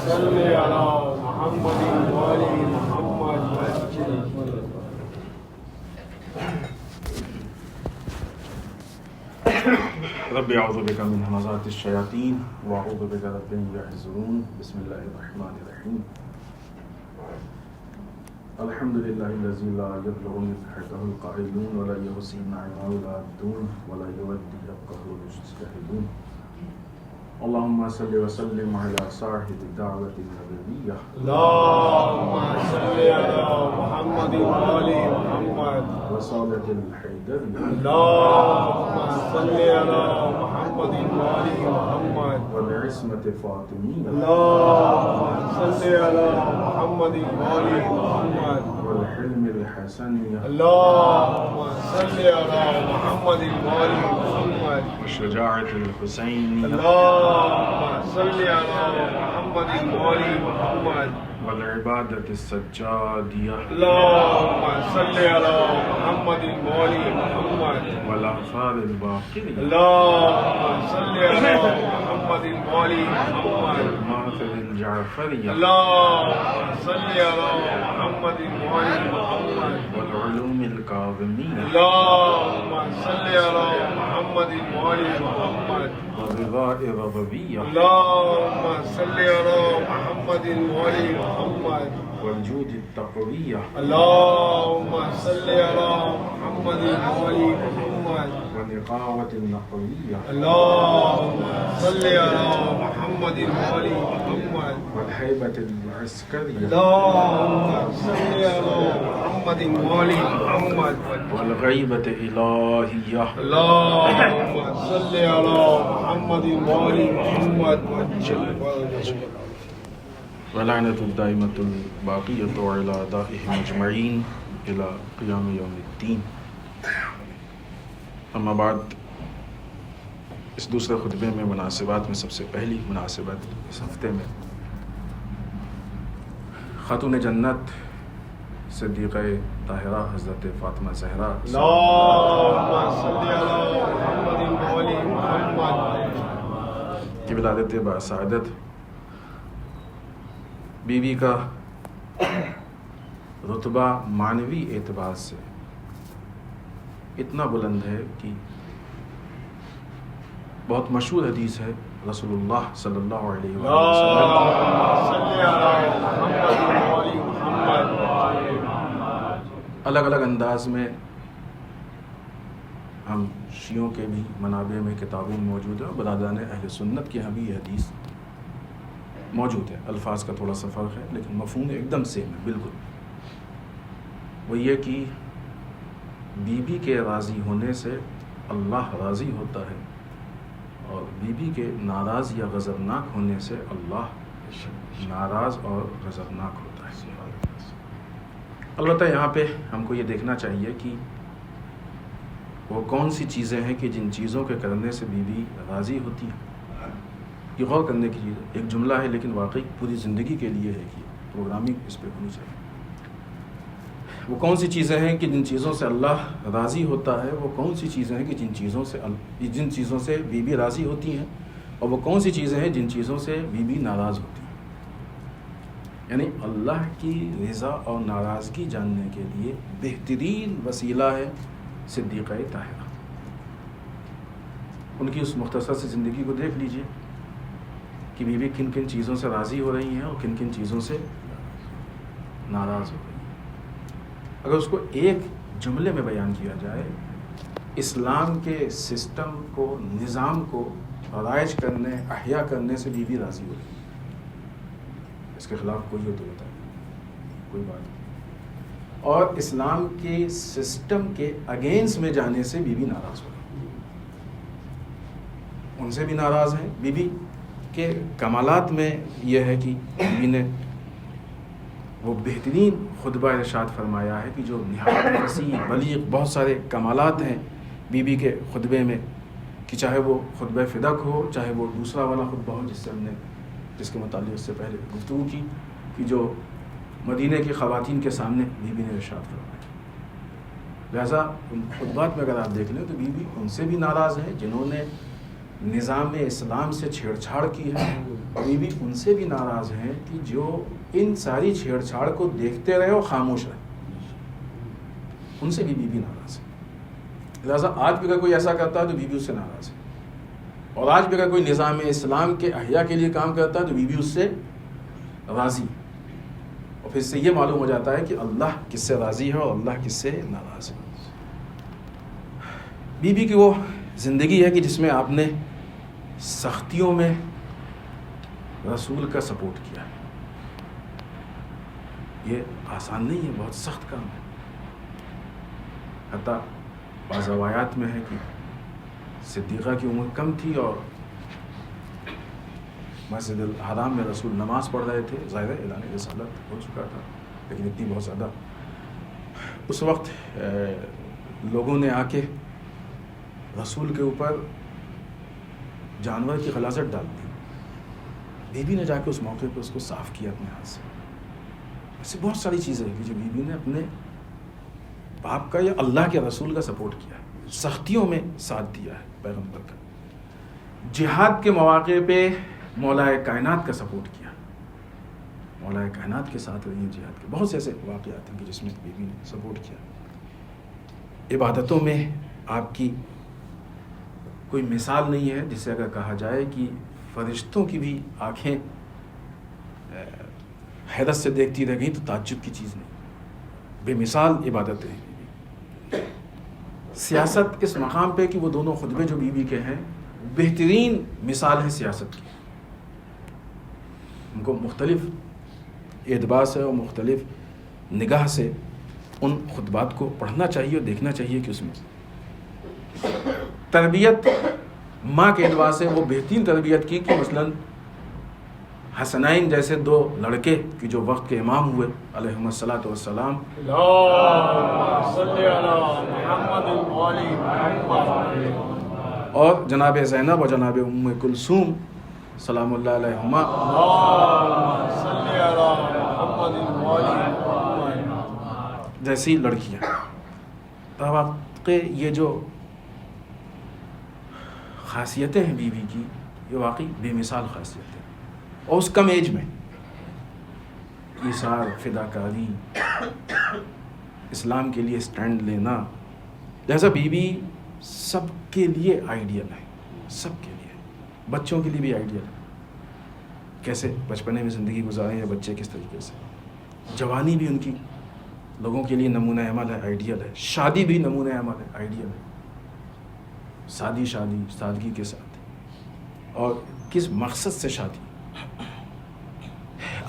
صل على محمد وعلى محمد۔ رب اعوذ بک من همزات الشیاطین واعوذ بک رب ان یحضرون۔ بسم اللہ الرحمن الرحیم، الحمد للہ الذی لا یبلغ مدحته القائلون ولا یحصی نعمه العابدون ولا یودی حقه المجتهدون۔ اللهم صل وسلم على صاحب الدعوة النبوية، اللهم صل على محمد وعلى محمد، وصالة الحيدرية، اللهم صل على محمد وعلى محمد، والعصمة فاطمية، اللهم صل على محمد وعلى محمد، والحلم الحسنية، اللهم صل على محمد وعلى محمد، والشجاعة الحسينية، اللهم صل على محمد وعلى محمد، والعبادة السجادية، اللهم صل على محمد وعلى محمد، والآثار الباقية، اللهم صل على محمد وعلى محمد، والمآثر الجعفرية، اللهم صل على محمد وعلى محمد، والعلوم الكاظمية، اللهم صل على محمد وعلى محمد، والرضاء الرضوية، اللهم صل على محمد وعلى محمد، والجود التقوية، اللهم صل على محمد وعلى محمد، والنقاوة النقوية، اللهم صل على محمد وعلى محمد، والهيبة العسكرية، اللهم صل على محمد وعلى محمد، والغيبة إلهية، اللهم صل على محمد وعلى محمد، ولعنة الدائمة الباقية على أعدائهم أجمعين إلى قيام يوم الدين۔ اما بعد، اس دوسرے خطبے میں مناسبات میں سب سے پہلی مناسبت اس ہفتے میں خاتون جنت صدیقہ طاہرہ حضرت فاطمہ زہرا اللهم صل على محمد وعلى محمد کی ولادت باسعادت بی بی کا رتبہ معنوی اعتبار سے اتنا بلند ہے کہ بہت مشہور حدیث ہے، رسول اللہ صلی اللہ علیہ وسلم اللهم صل على محمد وعلى محمد، الگ الگ انداز میں ہم شیعوں کے بھی منابع میں کتابوں میں موجود ہے، اور برادران اہل سنت کے ہاں بھی یہ حدیث موجود ہے۔ الفاظ کا تھوڑا سا فرق ہے لیکن مفہوم ایک دم سیم ہے بالکل۔ وہ یہ کہ بی بی کے راضی ہونے سے اللہ راضی ہوتا ہے، اور بی بی کے ناراض یا غضبناک ہونے سے اللہ ناراض اور غضبناک ہوتا ہے۔ البتہ یہاں پہ ہم کو یہ دیکھنا چاہیے کہ وہ کون سی چیزیں ہیں کہ جن چیزوں کے کرنے سے بی بی راضی ہوتی ہے۔ یہ غور کرنے کی چیز ہے، ایک جملہ ہے لیکن واقعی پوری زندگی کے لیے ہے کہ پروگرامنگ اس پہ ہونی چاہیے۔ وہ کون سی چیزیں ہیں کہ جن چیزوں سے اللہ راضی ہوتا ہے، وہ کون سی چیزیں ہیں کہ جن چیزوں سے بی بی راضی ہوتی ہیں، اور وہ کون سی چیزیں ہیں جن چیزوں سے بیوی ناراض ہوتی ہے. یعنی اللہ کی رضا اور ناراضگی جاننے کے لیے بہترین وسیلہ ہے صدیقہ طاہرہ. ان کی اس مختصر سی زندگی کو دیکھ لیجئے کہ بیوی کن کن چیزوں سے راضی ہو رہی ہیں اور کن کن چیزوں سے ناراض ہو رہی ہیں. اگر اس کو ایک جملے میں بیان کیا جائے، اسلام کے سسٹم کو، نظام کو رائج کرنے، احیا کرنے سے بیوی راضی ہو رہی ہے. اس کے خلاف کوئی ہو تو بتائے، کوئی بات نہیں. اور اسلام کے سسٹم کے اگینسٹ میں جانے سے بیوی ناراض ہو رہی ہے. ان سے بھی ناراض ہیں. بیوی کے کمالات میں یہ ہے کہ بیوی نے وہ بہترین خطبہ ارشاد فرمایا ہے کہ جو نہایت وسیع بلیغ، بہت سارے کمالات ہیں بیوی کے خطبے میں، کہ چاہے وہ خطبہ فدق ہو، چاہے وہ دوسرا والا خطبہ ہو جس کے متعلق اس سے پہلے گفتگو کی، کہ جو مدینہ کی خواتین کے سامنے بیوی نے ارشاد فرمایا. لہٰذا ان خطبات میں اگر آپ دیکھ لیں تو بیوی ان سے بھی ناراض ہیں جنہوں نے نظام اسلام سے چھیڑ چھاڑ کی ہے. بیوی ان سے بھی ناراض ہیں کہ جو ان ساری چھیڑ چھاڑ کو دیکھتے رہے اور خاموش رہے. ان سے بھی بیوی ناراض ہے. لہٰذا آج بھی اگر کوئی ایسا کرتا ہے تو بیوی اس سے ناراض ہے. اور آج بھی اگر کوئی نظام اسلام کے احیا کے لیے کام کرتا ہے تو بیوی اس سے راضی. اور پھر اس سے یہ معلوم ہو جاتا ہے کہ اللہ کس سے راضی ہے اور اللہ کس سے ناراض ہے. بیوی کی وہ زندگی ہے کہ جس میں آپ نے سختیوں میں رسول کا سپورٹ کیا ہے. یہ آسان نہیں ہے، بہت سخت کام ہے. حتیٰ بعض روایات میں ہے کہ صدیقہ کی عمر کم تھی اور مسجد الحرام میں رسول نماز پڑھ رہے تھے. ظاہر اعلان رسالت ہو چکا تھا، لیکن اتنی بہت زیادہ اس وقت لوگوں نے آ کے رسول کے اوپر جانور کی غلاظت ڈال دی. بیوی نے جا کے اس موقع پہ اس کو صاف کیا اپنے ہاتھ سے. ایسی بہت ساری چیزیں ہیں کہ جو بیوی نے اپنے باپ کا یا اللہ کے رسول کا سپورٹ کیا ہے، سختیوں میں ساتھ دیا ہے پیغمبر کا. جہاد کے مواقع پہ مولا کائنات کا سپورٹ کیا. مولا کائنات کے ساتھ رہی جہاد کے بہت سے ایسے واقعات ہیں کہ جس میں بیوی نے سپورٹ کیا. عبادتوں میں آپ کی کوئی مثال نہیں ہے جسے اگر کہا جائے کہ فرشتوں کی بھی آنکھیں حیرت سے دیکھتی رہ گئی تو تعجب کی چیز نہیں. بے مثال عبادتیں ہیں. سیاست اس مقام پہ کہ وہ دونوں خطبے جو بیوی کے ہیں بہترین مثال ہے سیاست کی. ان کو مختلف اعتبار سے اور مختلف نگاہ سے ان خطبات کو پڑھنا چاہیے اور دیکھنا چاہیے کہ اس میں تربیت ماں کے اعتبار سے وہ بہترین تربیت کی کہ مثلاً حسنین جیسے دو لڑکے کہ جو وقت کے امام ہوئے علیہم الصلاۃ والسلام، اور جناب زینب اور جناب ام کلثوم سلام اللہ علیہما جیسی لڑکیاں. واقعی یہ جو خاصیتیں ہیں بیوی کی، یہ واقعی بے مثال خاصیتیں، اور اس کم ایج میں ایثار، فداکاری، اسلام کے لیے سٹینڈ لینا. لہذا بیوی سب کے لیے آئیڈیل ہے، سب کے لیے. بچوں کے لیے بھی آئیڈیل ہے، کیسے بچپنے میں زندگی گزاریں یا بچے کس طریقے سے. جوانی بھی ان کی لوگوں کے لیے نمونہ عمل ہے، آئیڈیل ہے. شادی بھی نمونہ عمل ہے، آئیڈیل ہے. شادی سادگی کے ساتھ، اور کس مقصد سے شادی.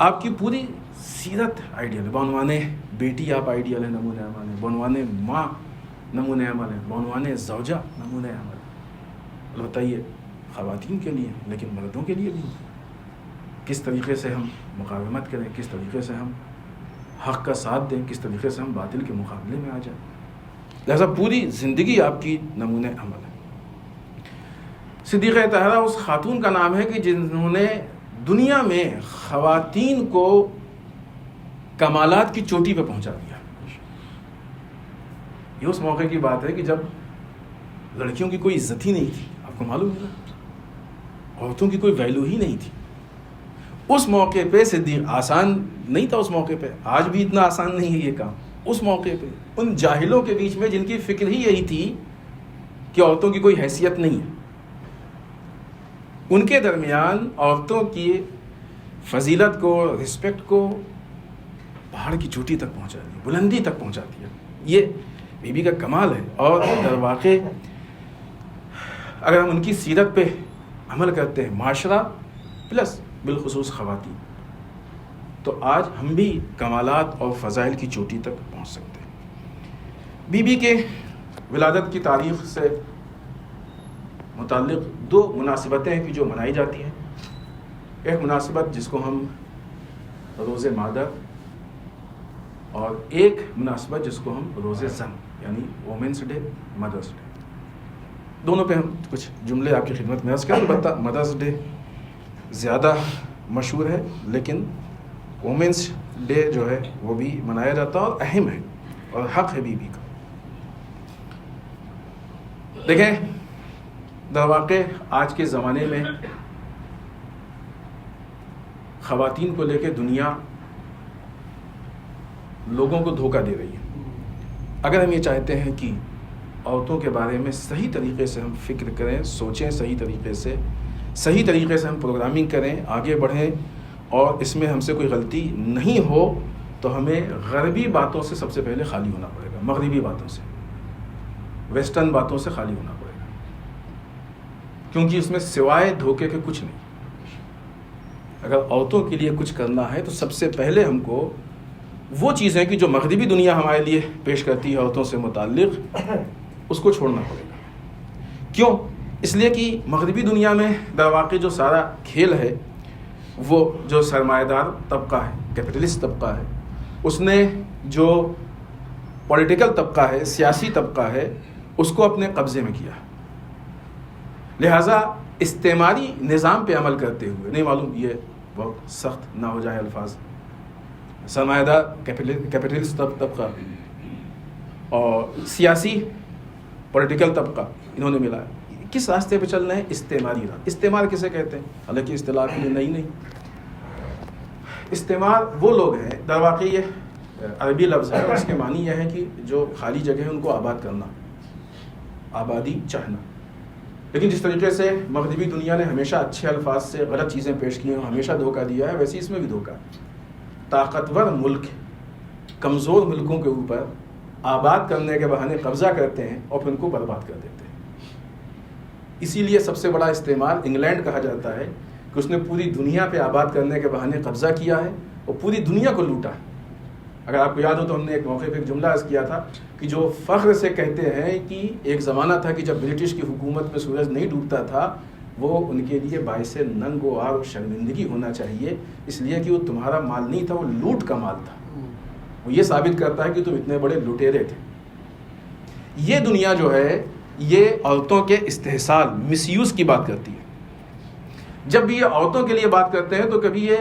آپ کی پوری سیرت آئیڈیل ہے. بعنوان بیٹی آپ آئیڈیل ہے، نمونہ عمل ہے. بعنوان ماں نمونہ عمل ہے. بعنوان زوجہ نمونہ عمل ہے. البتہ یہ خواتین کے لیے، لیکن مردوں کے لیے بھی. کس طریقے سے ہم مقاومت کریں، کس طریقے سے ہم حق کا ساتھ دیں، کس طریقے سے ہم باطل کے مقابلے میں آ جائیں. لہذا پوری زندگی آپ کی نمونہ عمل ہے. صدیقہ طاہرہ اس خاتون کا نام ہے کہ جنہوں نے دنیا میں خواتین کو کمالات کی چوٹی پہ پہنچا دیا. یہ اس موقع کی بات ہے کہ جب لڑکیوں کی کوئی عزت ہی نہیں تھی، آپ کو معلوم ہے نا. عورتوں کی کوئی ویلیو ہی نہیں تھی اس موقع پہ. صدیق آسان نہیں تھا اس موقع پہ, آج بھی اتنا آسان نہیں ہے یہ کام. اس موقع پہ ان جاہلوں کے بیچ میں جن کی فکر ہی یہی تھی کہ عورتوں کی کوئی حیثیت نہیں ہے, ان کے درمیان عورتوں کی فضیلت کو, رسپیکٹ کو پہاڑ کی چوٹی تک پہنچا دیا, بلندی تک پہنچا دیا. یہ بی بی کا کمال ہے. اور در واقع اگر ہم ان کی سیرت پہ عمل کرتے ہیں, معاشرہ پلس بالخصوص خواتین, تو آج ہم بھی کمالات اور فضائل کی چوٹی تک پہنچ سکتے ہیں. بی بی کے ولادت کی تاریخ سے متعلق 2 مناسبتیں ہیں کہ جو منائی جاتی ہیں. ایک مناسبت جس کو ہم روز مادر, اور ایک مناسبت جس کو ہم روز زن یعنی وومنس ڈے, مدرس ڈے. دونوں پہ ہم کچھ جملے آپ کی خدمت میں عرض کریں. البتہ مدرس ڈے زیادہ مشہور ہے, لیکن وومنس ڈے جو ہے وہ بھی منایا جاتا ہے اور اہم ہے اور حق ہے بی بی کا. دیکھیں در واقع آج کے زمانے میں خواتین کو لے کے دنیا لوگوں کو دھوکہ دے رہی ہے. اگر ہم یہ چاہتے ہیں کہ عورتوں کے بارے میں صحیح طریقے سے ہم فکر کریں, سوچیں, صحیح طریقے سے ہم پروگرامنگ کریں, آگے بڑھیں, اور اس میں ہم سے کوئی غلطی نہیں ہو, تو ہمیں غربی باتوں سے سب سے پہلے خالی ہونا پڑے گا, مغربی باتوں سے, ویسٹرن باتوں سے خالی ہونا پڑے گا, کیونکہ اس میں سوائے دھوکے کے کچھ نہیں. اگر عورتوں کے لیے کچھ کرنا ہے تو سب سے پہلے ہم کو وہ چیزیں کہ جو مغربی دنیا ہمارے لیے پیش کرتی ہے عورتوں سے متعلق, اس کو چھوڑنا پڑے گا. کیوں؟ اس لیے کہ مغربی دنیا میں در واقع جو سارا کھیل ہے وہ جو سرمایہ دار طبقہ ہے, کیپٹلسٹ طبقہ ہے, اس نے جو پولیٹیکل طبقہ ہے, سیاسی طبقہ ہے, اس کو اپنے قبضے میں کیا. لہٰذا استعماری نظام پہ عمل کرتے ہوئے, نہیں معلوم یہ بہت سخت نہ ہو جائے الفاظ, سرمایہ دار کیپٹلسٹ طبقہ اور سیاسی پولیٹیکل طبقہ, انہوں نے ملا کس راستے پہ چل رہے ہیں؟ استعماری راہ. استعمار کسے کہتے ہیں؟ حالانکہ اصطلاح کے لیے نہیں. استعمار وہ لوگ ہیں, در واقع یہ عربی لفظ ہے, اس کے معنی یہ ہے کہ جو خالی جگہ ہے ان کو آباد کرنا, آبادی چاہنا. لیکن جس طریقے سے مغربی دنیا نے ہمیشہ اچھے الفاظ سے غلط چیزیں پیش کی ہیں, ہمیشہ دھوکہ دیا ہے, ویسے اس میں بھی دھوکہ. طاقتور ملک کمزور ملکوں کے اوپر آباد کرنے کے بہانے قبضہ کرتے ہیں اور پھر ان کو برباد کر دیتے ہیں. اسی لیے سب سے بڑا استعمار انگلینڈ کہا جاتا ہے کہ اس نے پوری دنیا پہ آباد کرنے کے بہانے قبضہ کیا ہے اور پوری دنیا کو لوٹا. اگر آپ کو یاد ہو تو ہم نے ایک موقع پہ ایک جملہ عرض کیا تھا کہ جو فخر سے کہتے ہیں کہ ایک زمانہ تھا کہ جب برٹش کی حکومت میں سورج نہیں ڈوبتا تھا, وہ ان کے لیے باعث ننگ و عار و شرمندگی ہونا چاہیے, اس لیے کہ وہ تمہارا مال نہیں تھا, وہ لوٹ کا مال تھا. وہ یہ ثابت کرتا ہے کہ تم اتنے بڑے لٹیرے تھے. یہ دنیا جو ہے یہ عورتوں کے استحصال, مس یوز کی بات کرتی ہے. جب بھی یہ عورتوں کے لیے بات کرتے ہیں تو کبھی یہ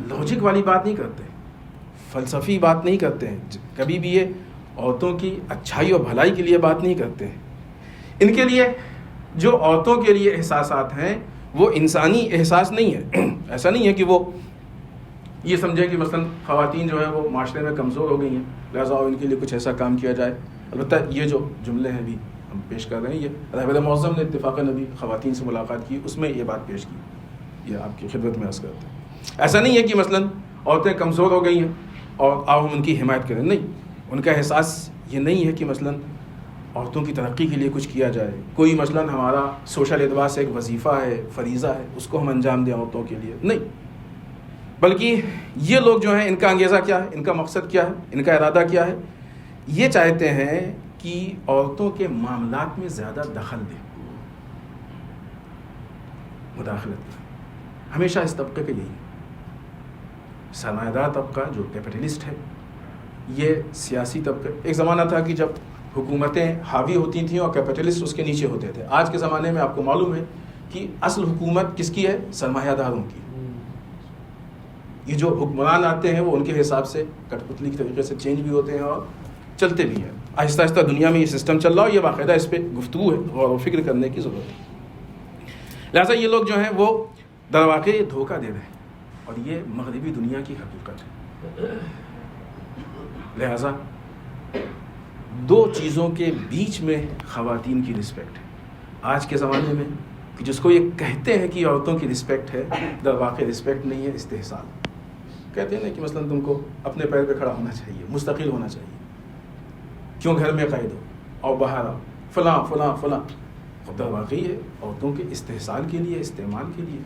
لاجک والی بات نہیں کرتے, فلسفی بات نہیں کرتے ہیں, کبھی بھی یہ عورتوں کی اچھائی اور بھلائی کے لیے بات نہیں کرتے ہیں. ان کے لیے جو عورتوں کے لیے احساسات ہیں وہ انسانی احساس نہیں ہے. ایسا نہیں ہے کہ وہ یہ سمجھیں کہ مثلا خواتین جو ہے وہ معاشرے میں کمزور ہو گئی ہیں, لہٰذا ان کے لیے کچھ ایسا کام کیا جائے. البتہ یہ جو جملے ہیں بھی ہم پیش کر رہے ہیں, یہ رہبر معظم نے اتفاقاً ابھی خواتین سے ملاقات کی, اس میں یہ بات پیش کی, یہ آپ کی خدمت میں عرض کرتے ہیں. ایسا نہیں ہے کہ مثلا عورتیں کمزور ہو گئی ہیں اور آؤ ہم ان کی حمایت کریں, نہیں. ان کا احساس یہ نہیں ہے کہ مثلا عورتوں کی ترقی کے لیے کچھ کیا جائے, کوئی مثلا ہمارا سوشل اعتبار سے ایک وظیفہ ہے, فریضہ ہے, اس کو ہم انجام دیں عورتوں کے لیے, نہیں. بلکہ یہ لوگ جو ہیں ان کا انگیزہ کیا ہے, ان کا مقصد کیا ہے, ان کا ارادہ کیا ہے؟ یہ چاہتے ہیں کہ عورتوں کے معاملات میں زیادہ دخل دیں, مداخلت. ہمیشہ اس طبقے کا یہی ہے. سرمایہ دار طبقہ جو کیپٹلسٹ ہے, یہ سیاسی طبقے. ایک زمانہ تھا کہ جب حکومتیں حاوی ہوتی تھیں اور کیپٹلسٹ اس کے نیچے ہوتے تھے. آج کے زمانے میں آپ کو معلوم ہے کہ اصل حکومت کس کی ہے؟ سرمایہ داروں کی. یہ جو حکمران آتے ہیں وہ ان کے حساب سے کٹ پتلی کے طریقے سے چینج بھی ہوتے ہیں اور چلتے بھی ہیں. آہستہ آہستہ دنیا میں یہ سسٹم چل رہا ہے, یہ باقاعدہ اس پہ گفتگو ہے, غور و فکر کرنے کی ضرورت ہے. لہٰذا یہ لوگ جو ہیں وہ در واقع یہ دھوکہ دے رہے ہیں، اور یہ مغربی دنیا کی حقیقت ہے۔ لہٰذا دو چیزوں کے بیچ میں خواتین کی رسپیکٹ ہے آج کے زمانے میں، کہ جس کو یہ کہتے ہیں کہ عورتوں کی رسپیکٹ ہے، در واقع رسپیکٹ نہیں ہے، استحصال۔ کہتے ہیں نا کہ مثلا تم کو اپنے پیر پہ کھڑا ہونا چاہیے، مستقل ہونا چاہیے، کیوں گھر میں قید ہو اور باہر آؤ، فلاں فلاں فلاں۔ خود در واقعی ہے عورتوں کے استحصال کے لیے، استعمال کے لیے۔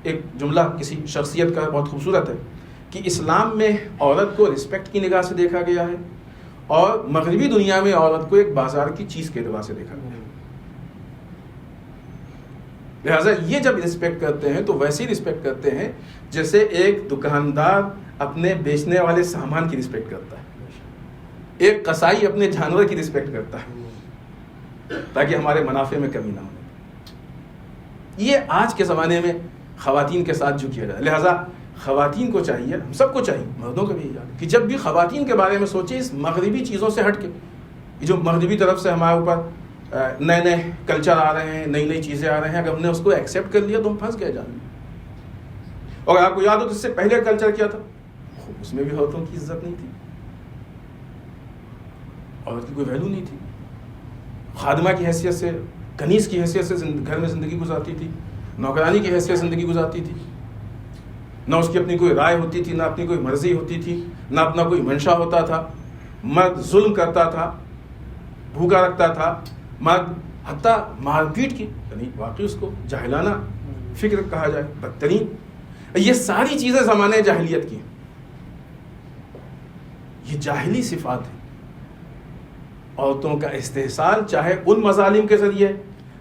ایک جملہ کسی شخصیت کا بہت خوبصورت ہے کہ اسلام میں عورت کو رسپیکٹ کی نگاہ سے دیکھا گیا ہے، اور مغربی دنیا میں عورت کو ایک بازار کی چیز کے اعتبار سے دیکھا گیا ہے۔ لہٰذا یہ جب رسپیکٹ کرتے ہیں تو ویسے ہی رسپیکٹ کرتے ہیں جیسے ایک دکاندار اپنے بیچنے والے سامان کی رسپیکٹ کرتا ہے، ایک قصائی اپنے جانور کی رسپیکٹ کرتا ہے، تاکہ ہمارے منافع میں کمی نہ ہو۔ یہ آج کے زمانے میں خواتین کے ساتھ جو کیا جائے، لہٰذا خواتین کو چاہیے، ہم سب کو چاہیے، مردوں کو بھی کہ جب بھی خواتین کے بارے میں سوچیں اس مغربی چیزوں سے ہٹ کے، جو مغربی طرف سے ہمارے اوپر نئے نئے کلچر آ رہے ہیں، نئی نئی چیزیں آ رہے ہیں، اگر ہم نے اس کو ایکسیپٹ کر لیا تو ہم پھنس گئے جانے میں۔ اور آپ کو یاد ہو تو اس سے پہلے کلچر کیا تھا، اس میں بھی عورتوں کی عزت نہیں تھی، عورت کی کوئی ویلو نہیں تھی، خادمہ کی حیثیت سے، کنیز کی حیثیت سے گھر میں زندگی گزارتی تھی، نوکرانی کی حیثیت سے زندگی گزارتی تھی، نہ اس کی اپنی کوئی رائے ہوتی تھی، نہ اپنی کوئی مرضی ہوتی تھی، نہ اپنا کوئی منشا ہوتا تھا۔ مرد ظلم کرتا تھا، بھوکا رکھتا تھا، مرد حتیٰ مار پیٹ کی، یعنی واقعی اس کو جاہلانہ فکر کہا جائے، بدترین۔ یہ ساری چیزیں زمانے جاہلیت کی، یہ جاہلی صفات ہیں۔ عورتوں کا استحصال چاہے ان مظالم کے ذریعے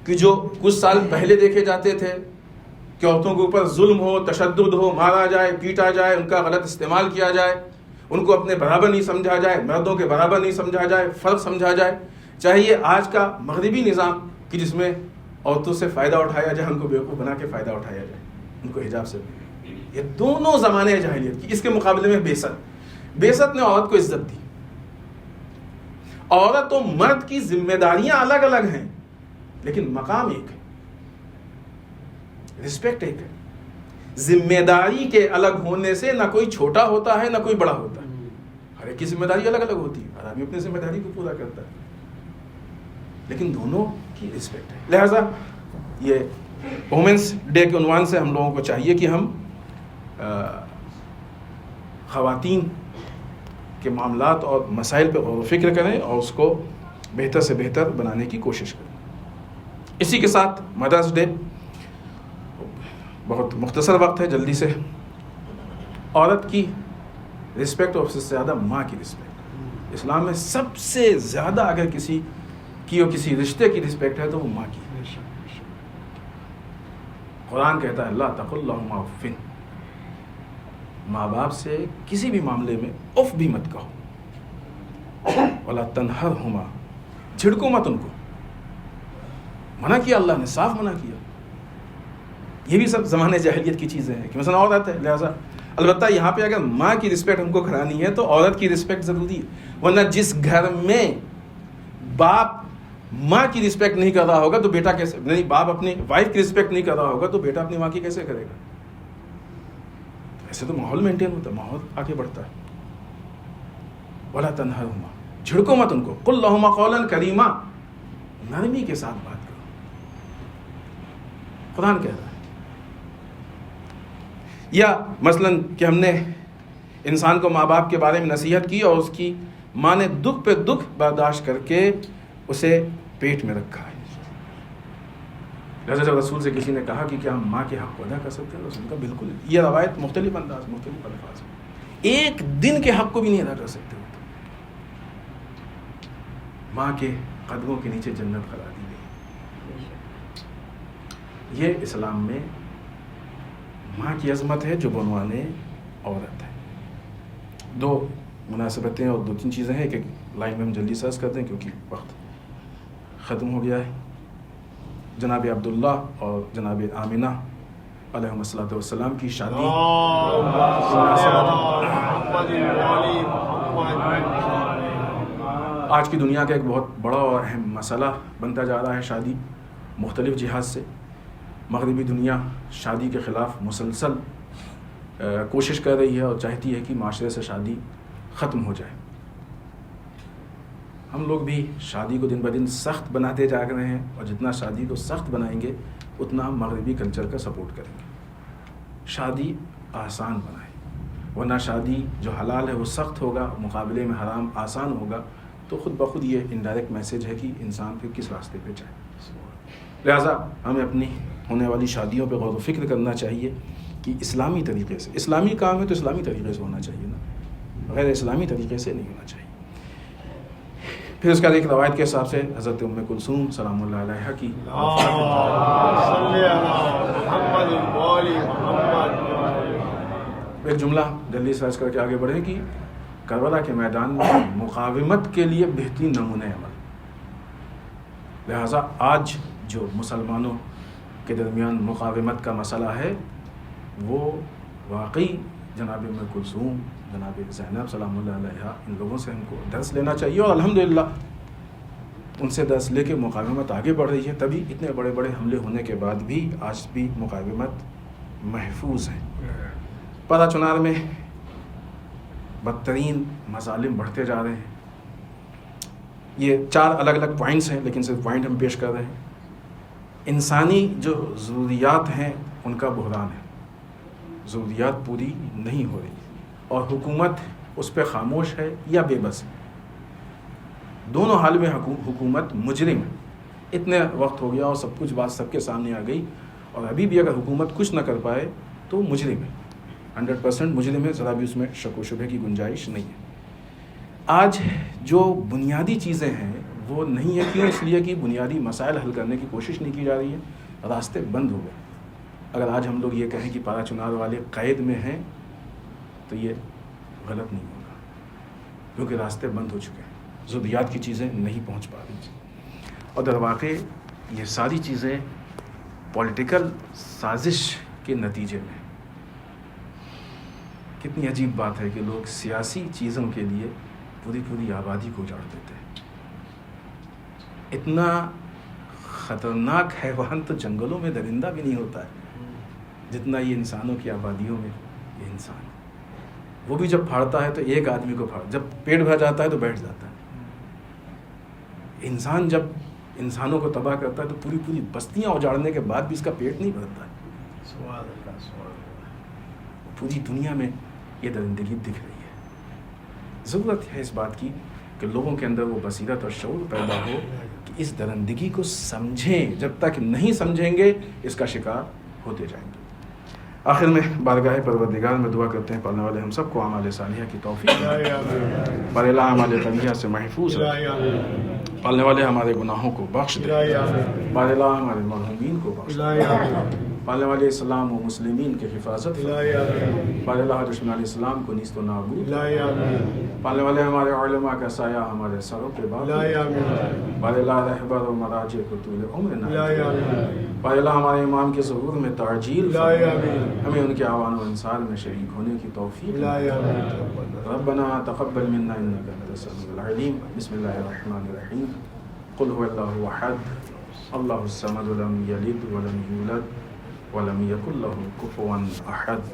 کہ جو کچھ سال پہلے دیکھے جاتے تھے کہ عورتوں کے اوپر ظلم ہو، تشدد ہو، مارا جائے، پیٹا جائے، ان کا غلط استعمال کیا جائے، ان کو اپنے برابر نہیں سمجھا جائے، مردوں کے برابر نہیں سمجھا جائے، فرق سمجھا جائے، چاہے یہ آج کا مغربی نظام کہ جس میں عورتوں سے فائدہ اٹھایا جائے، ان کو بیوقوف بنا کے فائدہ اٹھایا جائے، ان کو حجاب سے، یہ دونوں زمانے جاہلیت کی۔ اس کے مقابلے میں بعثت نے عورت کو عزت دی۔ عورت و مرد کی ذمہ داریاں الگ الگ ہیں، لیکن مقام ایک ہے، رسپیکٹ ایک ہے۔ ذمہ داری کے الگ ہونے سے نہ کوئی چھوٹا ہوتا ہے نہ کوئی بڑا ہوتا ہے، ہر ایک کی ذمہ داری الگ الگ ہوتی ہے، ہر آدمی اپنی ذمہ داری کو پورا کرتا ہے، لیکن دونوں کی رسپیکٹ ہے۔ لہذا یہ وومنس ڈے کے عنوان سے ہم لوگوں کو چاہیے کہ ہم خواتین کے معاملات اور مسائل پہ غور و فکر کریں اور اس کو بہتر سے بہتر بنانے کی کوشش کریں۔ اسی کے ساتھ مدرس ڈے، بہت مختصر وقت ہے، جلدی سے۔ عورت کی رسپیکٹ اور سب سے زیادہ ماں کی رسپیکٹ، اسلام میں سب سے زیادہ اگر کسی کی اور کسی رشتے کی رسپیکٹ ہے تو وہ ماں کی۔ قرآن کہتا ہے لا تقل لہما اف، ماں باپ سے کسی بھی معاملے میں اف بھی مت کہو، ولا تنہرہما، جھڑکو مت ان کو، منع کیا اللہ نے، صاف منع کیا۔ یہ بھی سب زمانے جاہلیت کی چیزیں ہیں کہ مثلا عورت ہے، لہٰذا البتہ یہاں پہ اگر ماں کی رسپیکٹ ہم کو کرانی ہے تو عورت کی رسپیکٹ ضروری ہے، ورنہ جس گھر میں باپ ماں کی رسپیکٹ نہیں کر رہا ہوگا تو بیٹا کیسے، نہیں باپ اپنی وائف کی رسپیکٹ نہیں کر رہا ہوگا تو بیٹا اپنی ماں کی کیسے کرے گا؟ ایسے تو ماحول مینٹین ہوتا ہے، ماحول آگے بڑھتا ہے۔ ولا تنہرہما، جھڑکو مت ان کو، قل لہما قولا کریما، نرمی کے ساتھ بات کرو، قرآن کہہ رہا ہے۔ یا مثلا کہ ہم نے انسان کو ماں باپ کے بارے میں نصیحت کی اور اس کی ماں نے دکھ پہ دکھ برداشت کر کے اسے پیٹ میں رکھا ہے۔ جب رسول سے کسی نے کہا کہ کیا ہم ماں کے حق کو ادا کر سکتے ہیں، رسول کا بالکل، یہ روایت مختلف انداز، مختلف الفاظ میں، ایک دن کے حق کو بھی نہیں ادا کر سکتے ہوتے۔ ماں کے قدموں کے نیچے جنت قرار دی گئی۔ یہ اسلام میں ماں کی عظمت ہے جو بنوان عورت ہے۔ دو مناسبتیں اور دو تین چیزیں ہیں، ایک لائن میں ہم جلدی سرچ کرتے ہیں کیونکہ وقت ختم ہو گیا ہے۔ جناب عبداللہ اور جناب آمنہ علیہ الصلوۃ والسلام کی شادی آج کی دنیا کا ایک بہت بڑا اور اہم مسئلہ بنتا جا رہا ہے شادی، مختلف جہات سے۔ مغربی دنیا شادی کے خلاف مسلسل کوشش کر رہی ہے اور چاہتی ہے کہ معاشرے سے شادی ختم ہو جائے۔ ہم لوگ بھی شادی کو دن بدن سخت بناتے جا رہے ہیں، اور جتنا شادی کو سخت بنائیں گے اتنا ہم مغربی کلچر کا سپورٹ کریں گے۔ شادی آسان بنائیں، ورنہ شادی جو حلال ہے وہ سخت ہوگا، مقابلے میں حرام آسان ہوگا، تو خود بخود یہ انڈائریکٹ میسج ہے کہ انسان پھر کس راستے پہ جائے۔ لہٰذا ہمیں اپنی ہونے والی شادیوں پہ غور و فکر کرنا چاہیے کہ اسلامی طریقے سے، اسلامی کام ہے تو اسلامی طریقے سے ہونا چاہیے نا، غیر اسلامی طریقے سے نہیں ہونا چاہیے۔ پھر اس کا ایک روایت کے حساب سے حضرت ام کلثوم سلام اللہ علیہا کی ایک جملہ جلدی سے کر کے آگے بڑھیں کہ کربلا کے میدان میں مقاومت کے لیے بہترین نمونہ عمل۔ لہٰذا آج جو مسلمانوں کے درمیان مقاومت کا مسئلہ ہے وہ واقعی جناب ام کلثوم، جناب زینب سلام اللہ علیہا، ان لوگوں سے ہم کو درس لینا چاہیے، اور الحمدللہ ان سے درس لے کے مقاومت آگے بڑھ رہی ہے، تبھی اتنے بڑے بڑے حملے ہونے کے بعد بھی آج بھی مقاومت محفوظ ہے۔ پارا چنار میں بدترین مظالم بڑھتے جا رہے ہیں۔ یہ 4 الگ الگ پوائنٹس ہیں، لیکن صرف پوائنٹ ہم پیش کر رہے ہیں۔ انسانی جو ضروریات ہیں ان کا بحران ہے، ضروریات پوری نہیں ہو رہی، اور حکومت اس پہ خاموش ہے یا بے بس ہے۔ دونوں حال میں حکومت مجرم ہے۔ اتنے وقت ہو گیا اور سب کچھ بات سب کے سامنے آ گئی، اور ابھی بھی اگر حکومت کچھ نہ کر پائے تو مجرم ہے، 100% مجرم ہے، ذرا بھی اس میں شک و شبہ کی گنجائش نہیں ہے۔ آج جو بنیادی چیزیں ہیں وہ نہیں ہے، کیوں؟ اس لیے کہ بنیادی مسائل حل کرنے کی کوشش نہیں کی جا رہی ہے، راستے بند ہو گئے۔ اگر آج ہم لوگ یہ کہیں کہ پارا چنار والے قید میں ہیں تو یہ غلط نہیں ہوگا، کیونکہ راستے بند ہو چکے ہیں، ضروریات کی چیزیں نہیں پہنچ پا رہی۔ اور در واقع یہ ساری چیزیں پولیٹیکل سازش کے نتیجے میں۔ کتنی عجیب بات ہے کہ لوگ سیاسی چیزوں کے لیے پوری آبادی کو اجاڑ دیتے ہیں۔ اتنا خطرناک حیوان تو جنگلوں میں درندہ بھی نہیں ہوتا ہے جتنا یہ انسانوں کی آبادیوں میں یہ انسان۔ وہ بھی جب پھاڑتا ہے تو ایک آدمی کو پھاڑ، جب پیٹ بھر جاتا ہے تو بیٹھ جاتا ہے۔ انسان جب انسانوں کو تباہ کرتا ہے تو پوری بستیاں اجاڑنے کے بعد بھی اس کا پیٹ نہیں بھرتا ہے۔ پوری دنیا میں یہ درندگی دکھ رہی ہے۔ ضرورت ہے اس بات کی کہ لوگوں کے اندر وہ بصیرت اور شعور پیدا ہو کہ اس درندگی کو سمجھیں، جب تک نہیں سمجھیں گے اس کا شکار ہوتے جائیں گے۔ آخر میں بارگاہ پروردگار میں دعا کرتے ہیں پالنے والے ہم سب کو اعمال صالحہ کی توفیق پر الہ اعمال قبیحہ سے محفوظ رکھے، پالنے والے ہمارے گناہوں کو بخش دے، پر الہ ہمارے مرحومین کو بخش دے، پالنے والے اسلام و مسلمین کی حفاظت پر الہ دشمنان اسلام کو نیست و نابود، پالنے والے ہمارے علماء کا سایہ ہمارے سروں پہ باقی، پر الہ رہبر و مراجع کو طول عمر نصیب، پر الہ ہمارے امام کے ظہور میں تعجیل ہمیں ان کے اعوان و انصار میں شریک ہونے کی توفیق۔ ربنا تقبل منا انك انت السميع العليم۔ بسم الله الرحمن الرحيم۔ قل هو الله احد الله الصمد لم يلد ولم يولد ولم يكن له كفوا احد۔